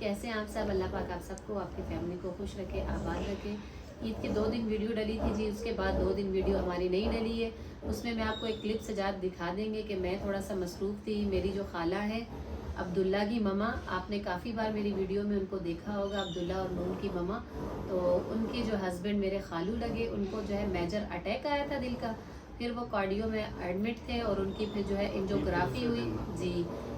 कैसे हैं आप सब? अल्लाह पाक आप सबको, आपकी फैमिली को खुश रखे, आबाद रखे। ईद के 2 दिन वीडियो डली थी जी, उसके बाद 2 दिन वीडियो हमारी नहीं डली है। उसमें मैं आपको एक क्लिप सजात दिखा देंगे कि मैं थोड़ा सा मसरूफ़ थी। मेरी जो खाला है अब्दुल्ला की ममा, आपने काफ़ी बार मेरी वीडियो में उनको देखा होगा, अब्दुल्ला और नूर की ममा। तो उनके जो हस्बैंड मेरे खालू लगे, उनको जो है मेजर अटैक आया था दिल का। फिर वो कार्डियो में एडमिट थे और उनकी फिर जो है एंजियोग्राफी हुई जी,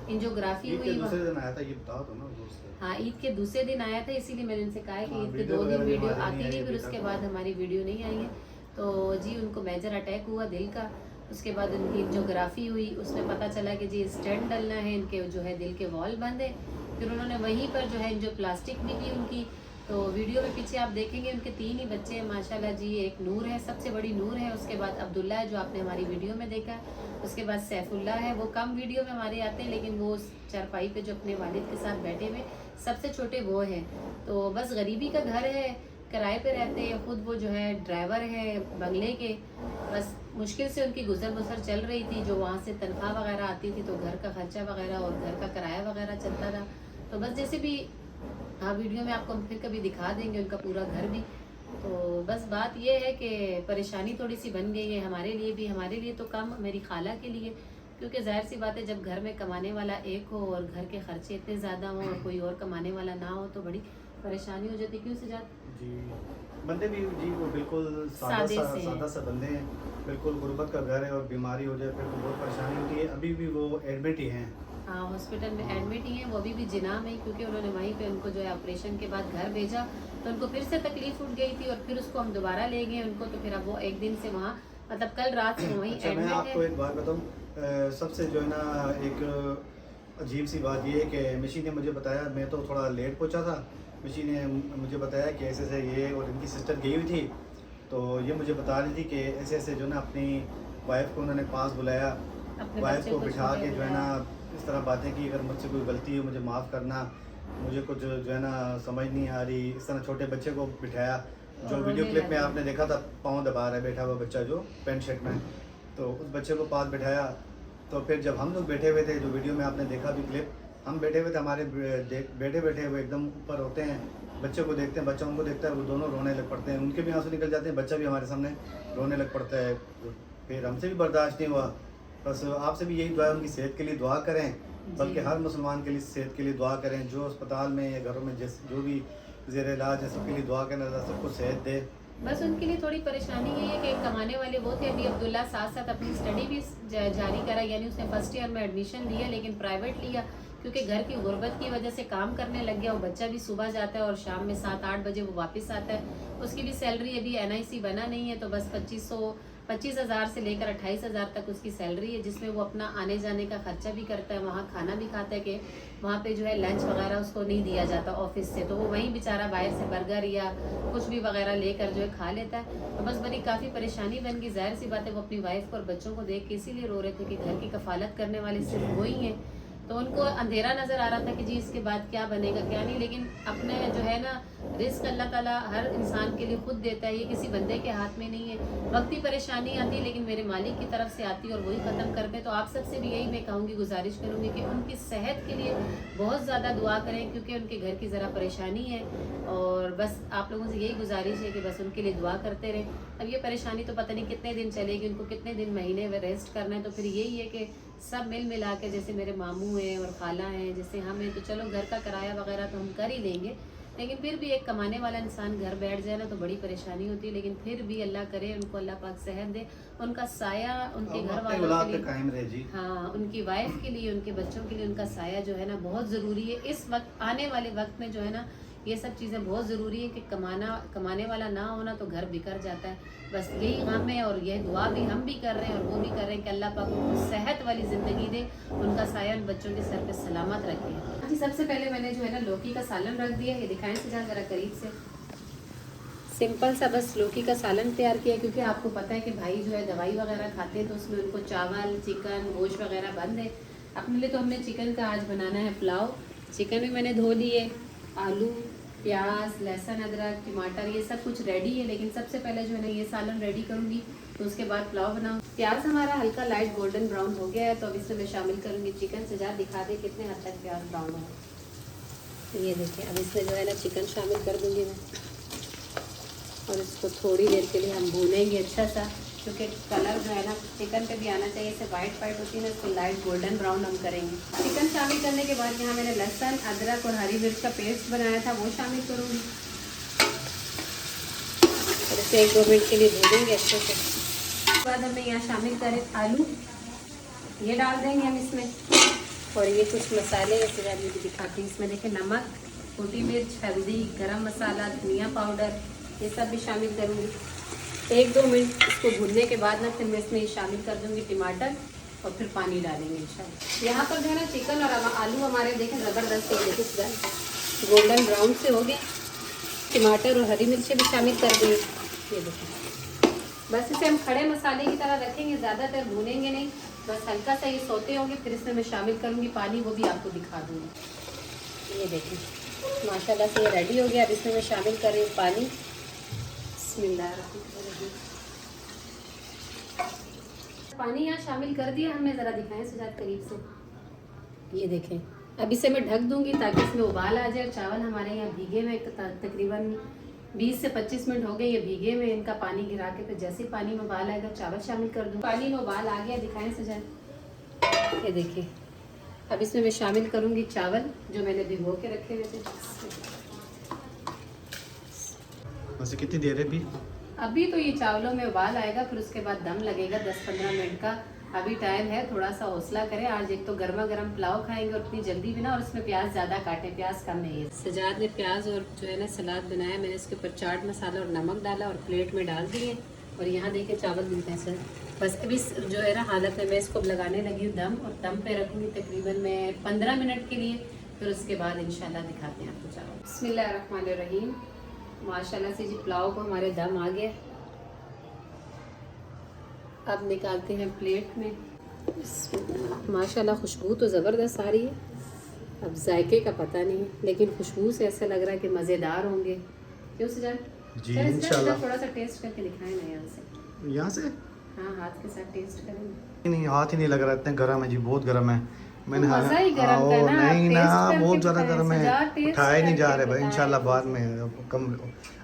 एंजियोग्राफी हुई। दूसरे दिन आया था, ये बताओ तो ना दोस्त। हाँ, ईद के दूसरे दिन आया था, इसीलिए मैंने उनसे कहा है कि हाँ, ईद के 2 दिन वीडियो आती रही, फिर उसके बाद हमारी वीडियो नहीं आई है। तो जी उनको मेजर अटैक हुआ दिल का। उसके बाद उनकी एंजियोग्राफी हुई, उसमें पता चला कि जी स्टेंट डलना है, इनके जो है दिल के वॉल बंद है। फिर उन्होंने वहीं पर जो है एंजियोप्लास्टिक भी की उनकी। तो वीडियो में पीछे आप देखेंगे उनके 3 ही बच्चे हैं माशाल्लाह जी। एक नूर है, सबसे बड़ी नूर है, उसके बाद अब्दुल्ला है जो आपने हमारी वीडियो में देखा, उसके बाद सैफुल्ला है, वो कम वीडियो में हमारे आते हैं लेकिन वो चारपाई पे जो अपने वालिद के साथ बैठे हुए, सबसे छोटे वो हैं। तो बस गरीबी का घर है, किराए पे रहते हैं, खुद वो जो है ड्राइवर है बंगले के। बस मुश्किल से उनकी गुजर बसर चल रही थी, जो वहाँ से तनख्वाह वगैरह आती थी तो घर का खर्चा वगैरह और घर का किराया वगैरह चलता था। तो बस जैसे भी हाँ वीडियो में आपको हम फिर कभी दिखा देंगे उनका पूरा घर भी। तो बस बात ये है कि परेशानी थोड़ी सी बन गई है हमारे लिए भी, हमारे लिए तो कम, मेरी खाला के लिए। क्योंकि जाहिर सी बात है जब घर में कमाने वाला एक हो और घर के खर्चे इतने ज़्यादा हों और कोई और कमाने वाला ना हो तो बड़ी परेशानी हो जाती। क्यों सजाद जी, बंदे भी जी वो बिल्कुल सादा सा बंदे हैं। बिल्कुल गुर्बत का घर है और बीमारी हो जाए फिर तो बहुत परेशानी होती है। अभी भी वो एडमिट ही हैं। हाँ, हॉस्पिटल में एडमिट ही हैं, वो अभी भी जिना में, क्योंकि उन्होंने वहीं पे उनको जो है ऑपरेशन के बाद घर भेजा तो उनको फिर से तकलीफ उठ गई थी और फिर उसको हम दोबारा ले गए उनको। तो फिर अब वो एक दिन से वहाँ, मतलब कल रात से वहीं अच्छा, मैं एडमिट आपको है। एक बात बताऊँ। सबसे जो है ना एक अजीब सी बात ये है कि मिशी ने मुझे बताया, मैं तो थोड़ा लेट पहुंचा था। मिशी ने मुझे बताया कि ऐसे ऐसे ये, और इनकी सिस्टर गई हुई थी तो ये मुझे बता रही थी कि ऐसे ऐसे जो ना अपनी वाइफ को उन्होंने पास बुलाया, अपने वाइफ बच्चे को को बिठा छोटे के जो है ना बुलाया। इस तरह बातें की, अगर मुझसे कोई गलती हो मुझे माफ़ करना, मुझे कुछ जो है ना समझ नहीं आ रही, इस तरह छोटे बच्चे को बिठाया। जो और वीडियो रोने क्लिप में लगे। आपने देखा था, पाँव दबा रहा है बैठा हुआ बच्चा जो पैंट शर्ट में, तो उस बच्चे को पास बिठाया। तो फिर जब हम लोग बैठे हुए थे, जो वीडियो में आपने देखा भी क्लिप, हम बैठे हुए थे, हमारे बैठे बैठे हुए एकदम ऊपर होते हैं, बच्चे को देखते हैं, बच्चा उनको देखता है, वो दोनों रोने लग पड़ते हैं, उनके भी आंसू निकल जाते हैं, बच्चा भी हमारे सामने रोने लग पड़ता है। फिर हमसे भी बर्दाश्त नहीं हुआ। बस आपसे भी यही दुआ है, उनकी सेहत के लिए दुआ करें, बल्कि हर मुसलमान के लिए सेहत के लिए दुआ करें, जो अस्पताल में या घरों में जिस जो भी ज़ेर इलाज है सबके लिए दुआ करें, अल्लाह सबको सेहत दे। बस उनके लिए थोड़ी परेशानी ये है कि कमाने वाले वो थे। अभी अब्दुल्ला साथ साथ अपनी स्टडी भी जारी करा, यानी उसने फर्स्ट ईयर में एडमिशन लिया लेकिन प्राइवेट लिया, क्योंकि घर की गुर्बत की वजह से काम करने लग गया। वो बच्चा भी सुबह जाता है और शाम में 7-8 बजे वो वापस आता है। उसकी भी सैलरी अभी NIC बना नहीं है, तो बस 25,000 से लेकर 28,000 तक उसकी सैलरी है, जिसमें वो अपना आने जाने का खर्चा भी करता है, वहाँ खाना भी खाता है कि वहाँ पे जो है लंच वगैरह उसको नहीं दिया जाता ऑफिस से, तो वो वहीं बेचारा बाहर से बर्गर या कुछ भी वगैरह लेकर जो है खा लेता है। तो बस बड़ी काफ़ी परेशानी बन गई। जाहिर सी बात है वो अपनी वाइफ को और बच्चों को देख के इसीलिए रो रहे थे कि घर की कफालत करने वाले सिर्फ वो ही हैं। तो उनको अंधेरा नज़र आ रहा था कि जी इसके बाद क्या बनेगा क्या नहीं, लेकिन अपने जो है ना रिस्क अल्लाह ताला हर इंसान के लिए खुद देता है, ये किसी बंदे के हाथ में नहीं है। वक्ती परेशानी आती है लेकिन मेरे मालिक की तरफ से आती है और वही ख़त्म करते हैं। तो आप सबसे भी यही मैं कहूँगी, गुजारिश करूँगी कि उनकी सेहत के लिए बहुत ज़्यादा दुआ करें, क्योंकि उनके घर की ज़रा परेशानी है। और बस आप लोगों से यही गुजारिश है कि बस उनके लिए दुआ करते रहें। अब ये परेशानी तो पता नहीं कितने दिन चलेगी, उनको कितने दिन महीने में रेस्ट करना है। तो फिर यही है कि सब मिल मिला के, जैसे मेरे मामू हैं और खाला हैं, जैसे हम हैं, तो चलो घर का किराया वगैरह तो हम कर ही लेंगे, लेकिन फिर भी एक कमाने वाला इंसान घर बैठ जाए ना तो बड़ी परेशानी होती है। लेकिन फिर भी अल्लाह करे उनको अल्लाह पाक सेहत दे, उनका साया उनके घर वालों के लिए कायम रहे जी। हाँ, उनकी वाइफ के लिए, उनके बच्चों के लिए उनका साया जो है ना बहुत ज़रूरी है इस वक्त, आने वाले वक्त में जो है ना ये सब चीज़ें बहुत ज़रूरी है कि कमाने वाला ना होना तो घर बिखर जाता है। बस यही गम है और यह दुआ भी हम भी कर रहे हैं और वो भी कर रहे हैं कि अल्लाह पाक उनको सेहत वाली ज़िंदगी दे, उनका साया उन बच्चों के सर पे सलामत रखे। जी सबसे पहले मैंने जो है ना लौकी का सालन रख दिया, ये दिखाएं से जहाँ ज़रा करीब से। सिंपल सा बस लौकी का सालन तैयार किया, क्योंकि आपको पता है कि भाई जो है दवाई वगैरह खाते हैं तो उसमें उनको चावल चिकन गोश्त वगैरह बंद है। अपने लिए तो हमने चिकन का आज बनाना है पुलाव। चिकन भी मैंने धो लिए, आलू प्याज लहसुन अदरक टमाटर ये सब कुछ रेडी है, लेकिन सबसे पहले जो है ना ये सालन रेडी करूँगी तो उसके बाद पुलाव बनाऊँ। प्याज हमारा हल्का लाइट गोल्डन ब्राउन हो गया है, तो अब इसमें मैं शामिल करूँगी चिकन। से ज़्यादा दिखा दे कितने हद तक प्याज ब्राउन हो। ये देखिए, अब इसमें जो है ना चिकन शामिल कर दूँगी मैं, और इसको थोड़ी देर के लिए हम भूनेंगे अच्छा सा, क्योंकि कलर जो है ना चिकन पे भी आना चाहिए। इसे वाइट वाइट होती है ना, इसको लाइट गोल्डन ब्राउन हम करेंगे। चिकन शामिल करने के बाद यहाँ मैंने लहसुन, अदरक और हरी मिर्च का पेस्ट बनाया था, वो शामिल करूँगी और इसे 1-2 मिनट के लिए भूनेंगे अच्छे से। उसके बाद हमें यहाँ शामिल करें आलू, ये डाल देंगे हम इसमें, और ये कुछ मसाले ऐसे मैं भी दिखाती हूँ। इसमें देखिए नमक, छोटी मिर्च, हल्दी, गरम मसाला, धनिया पाउडर, ये सब भी शामिल करूँगी। 1-2 मिनट इसको भूनने के बाद ना फिर मैं इसमें शामिल कर दूँगी टमाटर, और फिर पानी डालेंगे इंशाल्लाह। यहाँ पर जो है ना चिकन और आलू हमारे देखें ज़बरदस्त हो गए, गोल्डन ब्राउन से हो गए। टमाटर और हरी मिर्चें भी शामिल कर देंगे। ये देखिए, बस इसे हम खड़े मसाले की तरह रखेंगे, ज़्यादातर भूनेंगे नहीं, बस हल्का सा ये सोते होंगे। फिर इसमें मैं शामिल करूँगी पानी, वो भी आपको दिखा दूँगी। ये देखिए माशाल्लाह से ये रेडी हो गया। अब इसमें मैं शामिल कर रही हूँ पानी। बिस्मिल्लाहिर्रहमानिर्रहीम। पानी यहाँ शामिल कर दिया हमने, ज़रा दिखाएं सुजात करीब से। ये देखें, अब इसे मैं ढक दूँगी ताकि इसमें उबाल आ जाए। चावल हमारे यहाँ भीगे हुए तकरीबन 20 से 25 मिनट हो गए ये भीगे हुए। इनका पानी गिरा के फिर जैसे पानी में उबाल आएगा चावल शामिल कर दूँ। पानी में उबाल आ गया, दिखाएं सुजात। ये देखिए, अब इसमें मैं शामिल करूँगी चावल जो मैंने भिगो के रखे हुए थे। वैसे कितनी देर है भी? अभी तो ये चावलों में उबाल आएगा, फिर उसके बाद दम लगेगा 10-15 मिनट का। अभी टाइम है, थोड़ा सा हौसला करें। आज एक तो गर्मा गर्म पुलाव खाएंगे और इतनी जल्दी भी ना, और इसमें प्याज ज़्यादा काटें, प्याज कम है। ये सजाद ने प्याज और जो है ना सलाद बनाया, मैंने इसके ऊपर चाट मसाला और नमक डाला और प्लेट में डाल दिए। और यहाँ देखिए चावल मिलते हैं सर। बस अभी जो है ना हालत में मैं इसको लगाने लगी हूँ दम, और दम पे रखूँगी तकरीबन मैं 15 मिनट के लिए। फिर उसके बाद इंशाल्लाह दिखाते हैं आपको चावल। बिस्मिल्लाहिर्रहमानिर्रहीम। माशाल्लाह से जी पुलाव को हमारे दम आ गया। अब निकालते हैं प्लेट में। माशाल्लाह खुशबू तो ज़बरदस्त आ रही है। अब जायके का पता नहीं, लेकिन खुशबू से ऐसा लग रहा है कि मज़ेदार होंगे। क्यों सजान? जी इंशाल्लाह। थोड़ा सा टेस्ट करके दिखाएं ना यहाँ से। यहाँ से? हाँ, हाथ के साथ टेस्ट करेंगे। नहीं, हाथ ही नहीं लग रहा, इतने गर्म है जी, बहुत गर्म है। मैंने मज़ा ही गरम का ना, नहीं ना, टेस्ट करके बहुत ज़्यादा बताएं, गर्म सजा, है, टेस्ट उठाया नहीं जा करके रहे भाई। बताएं। इंशाल्लाह बाद में कम,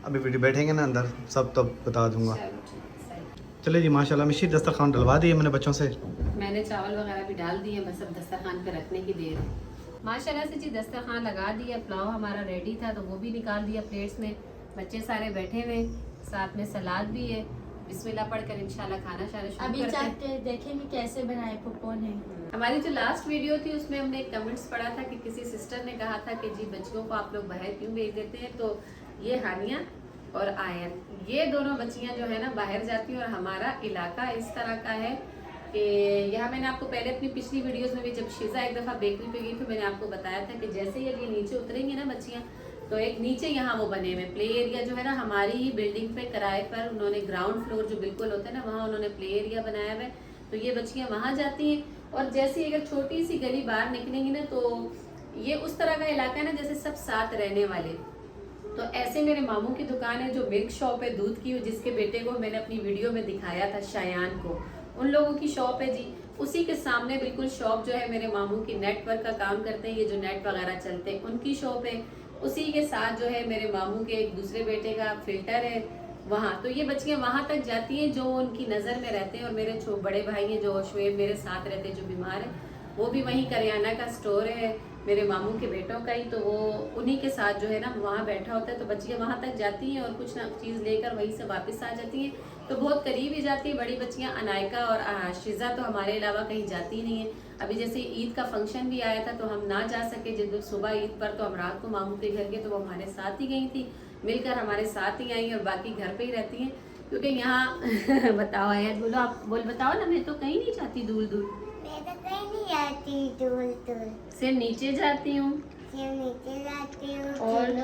अभी वीडियो बैठेंगे ना अंदर सब तब बता दूंगा। चलो ठीक है, सही। चलिए जी, माशाल्लाह मिशी दस्तरखान डलवा दिए मैंने बच्चों से। मैंने चावल वगैरह भी डाल दिए, बस अब दस्तरखान पे रखने की देर है। माशाल्लाह से जी दस्तरखान लगा दिया। पुलाव हमारा रेडी था तो वो भी निकाल दिया प्लेट्स में। बच्चे सारे बैठे हुए, साथ में सलाद भी है। बिस्मिल्लाह पढ़कर इंशाल्लाह खाना शाना शुरू अभी करते हैं। चाट देखेंगे कैसे बनाए पप्पो ने। हमारी जो लास्ट वीडियो थी उसमें हमने एक कमेंट्स पढ़ा था कि किसी सिस्टर ने कहा था कि जी बच्चियों को आप लोग बाहर क्यों भेज देते हैं। तो ये हानिया और आयन, ये दोनों बच्चियां जो है ना बाहर जाती हैं। और हमारा इलाका इस तरह का है कि यहाँ मैंने आपको पहले अपनी पिछली वीडियोस में भी, जब शीज़ा एक दफ़ा बेकरी पे गई तो मैंने आपको बताया था कि जैसे ही ये नीचे उतरेंगी ना बच्चियाँ, तो एक नीचे यहाँ वो बने हुए प्ले एरिया जो है ना हमारी ही बिल्डिंग पे किराए पर उन्होंने ग्राउंड फ्लोर जो बिल्कुल होता है ना, वहाँ उन्होंने प्ले एरिया बनाया हुआ है। तो ये बच्चियाँ वहाँ जाती हैं। और जैसे अगर छोटी सी गली बाहर निकलेंगी ना, तो ये उस तरह का इलाका है ना जैसे सब साथ रहने वाले। तो ऐसे मेरे मामू की दुकान है जो मिल्क शॉप है दूध की, जिसके बेटे को मैंने अपनी वीडियो में दिखाया था, शायान को, उन लोगों की शॉप है जी। उसी के सामने बिल्कुल शॉप जो है मेरे मामू की नेटवर्क का काम करते हैं, ये जो नेट वगैरह चलते हैं उनकी शॉप है। उसी के साथ जो है मेरे मामू के एक दूसरे बेटे का फिल्टर है वहाँ। तो ये बच्चियाँ वहाँ तक जाती हैं जो उनकी नज़र में रहते हैं। और मेरे बड़े भाई हैं जो शुएब मेरे साथ रहते हैं, जो बीमार है, वो भी वहीं करियाना का स्टोर है मेरे मामू के बेटों का ही, तो वो उन्हीं के साथ जो है ना वहाँ बैठा होता है। तो बच्चियाँ वहाँ तक जाती हैं और कुछ ना चीज़ लेकर वहीं से वापस आ जाती हैं। तो बहुत करीब ही जाती है बड़ी बच्चियाँ। अनायका और शीज़ा तो हमारे अलावा कहीं जाती नहीं है। अभी जैसे ईद का फंक्शन भी आया था तो हम ना जा सके, जिस दिन सुबह ईद पर, तो हम रात को मामू के घर गए तो वो हमारे साथ ही गई थी, मिलकर हमारे साथ ही आई, और बाकी घर पे ही रहती हैं क्योंकि यहाँ बताओ यार, बोलो आप, बताओ ना। मैं तो कहीं नहीं जाती दूर दूर, मैं तो कहीं नहीं जाती दूर दूर, सिर्फ नीचे जाती हूँ। सिर्फ नीचे जाती हूँ और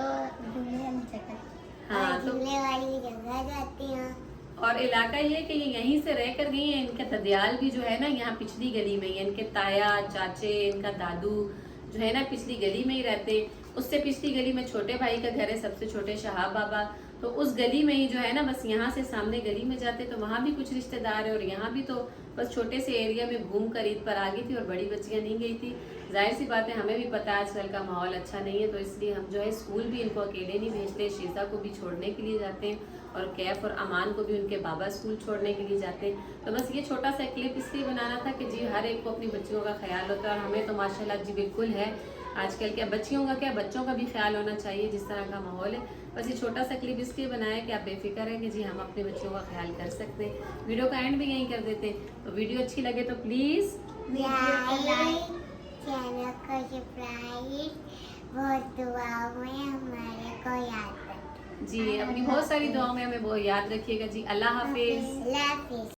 हाँ, तो झूले वाली जगह जाती हूँ। और इलाका ये कि ये यहीं से रह कर गई हैं। इनका ददियाल भी जो है ना यहाँ पिछली गली में ही है। इनके ताया चाचे, इनका दादू जो है ना पिछली गली में ही रहते। उससे पिछली गली में छोटे भाई का घर है, सबसे छोटे शहाब बाबा, तो उस गली में ही जो है ना, बस यहाँ से सामने गली में जाते तो वहाँ भी कुछ रिश्तेदार है। और यहाँ भी तो बस छोटे से एरिया में घूम कर ईद पर आ गई थी और बड़ी बच्चियाँ नहीं गई थी। जाहिर सी बात है, हमें भी पता है आजकल का माहौल अच्छा नहीं है, तो इसलिए हम जो है स्कूल भी इनको अकेले नहीं भेजते, शीज़ा को भी छोड़ने के लिए जाते हैं और कैफ और अमान को भी उनके बाबा स्कूल छोड़ने के लिए जाते हैं। तो बस ये छोटा सा क्लिप इसलिए बनाना था कि जी हर एक को अपनी बच्चियों का ख्याल होता है और हमें तो माशाल्लाह जी बिल्कुल है। आजकल क्या बच्चियों का क्या, बच्चों का भी ख्याल होना चाहिए जिस तरह का माहौल है। बस ये छोटा सा क्लिप इसलिए बनाया कि आप बेफिक्र हैं कि जी हम अपने बच्चों का ख्याल कर सकते हैं। वीडियो का एंड भी यहीं कर देते हैं। तो वीडियो अच्छी लगे तो प्लीज़ लाइक चैनल को सब्सक्राइब, बहुत दुआओं में हमारे को याद रखें। जी अपनी बहुत सारी दुआओं में हमें वो याद रखिएगा जी। अल्लाह हाफिज़। अल्लाह हाफिज़।